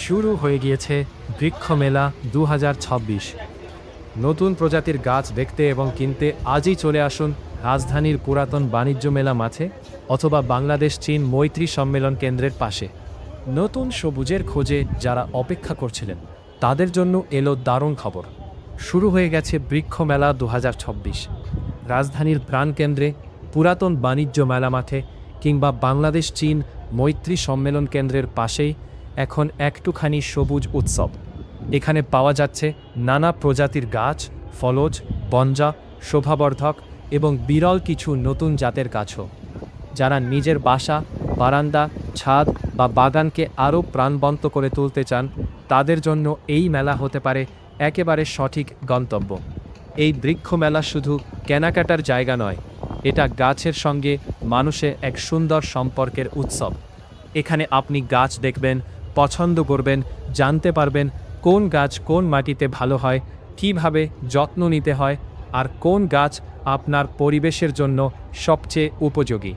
শুরু হয়ে গিয়েছে বৃক্ষ মেলা 2026। নতুন প্রজাতির গাছ দেখতে এবং কিনতে আজই চলে আসুন রাজধানীর পুরাতন বাণিজ্য মেলা মাঠে অথবা বাংলাদেশ চীন মৈত্রী সম্মেলন কেন্দ্রের পাশে। নতুন সবুজের খোঁজে যারা অপেক্ষা করছিলেন তাদের জন্য এলো দারুণ খবর। শুরু হয়ে গেছে বৃক্ষ মেলা 2026। রাজধানীর প্রাণকেন্দ্রে পুরাতন বাণিজ্য মেলা মাঠে কিংবা বাংলাদেশ চীন মৈত্রী সম্মেলন কেন্দ্রের পাশেই এখন একটুখানি সবুজ উৎসব। এখানে পাওয়া যাচ্ছে নানা প্রজাতির গাছ, ফলজ, বনজা, শোভাবর্ধক এবং বিরল কিছু নতুন জাতের গাছও। যারা নিজের বাসা, বারান্দা, ছাদ বা বাগানকে আরও প্রাণবন্ত করে তুলতে চান তাদের জন্য এই মেলা হতে পারে একেবারে সঠিক গন্তব্য। এই বৃক্ষ মেলা শুধু কেনাকাটার জায়গা নয়, এটা গাছের সঙ্গে মানুষের এক সুন্দর সম্পর্কের উৎসব। এখানে আপনি গাছ দেখবেন, পছন্দ করবেন, জানতে পারবেন কোন গাছ কোন মাটিতে ভালো হয়, কীভাবে যত্ন নিতে হয় আর কোন গাছ আপনার পরিবেশের জন্য সবচেয়ে উপযোগী।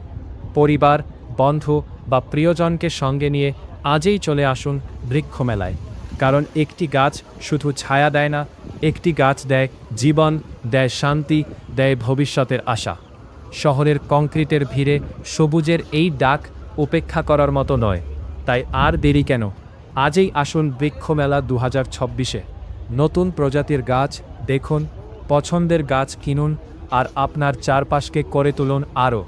পরিবার, বন্ধু বা প্রিয়জনকে সঙ্গে নিয়ে আজই চলে আসুন বৃক্ষ মেলায়, কারণ একটি গাছ শুধু ছায়া দেয় না, একটি গাছ দেয় জীবন, দেয় শান্তি, দেয় ভবিষ্যতের আশা। শহরের কংক্রিটের ভিড়ে সবুজের এই ডাক উপেক্ষা করার মতো নয়, তাই আর দেরি কেন? আজই আসুন বৃক্ষ মেলা 2026-এ। নতুন প্রজাতির গাছ দেখুন, পছন্দের গাছ কিনুন আর আপনার চারপাশকে করে তুলুন আরও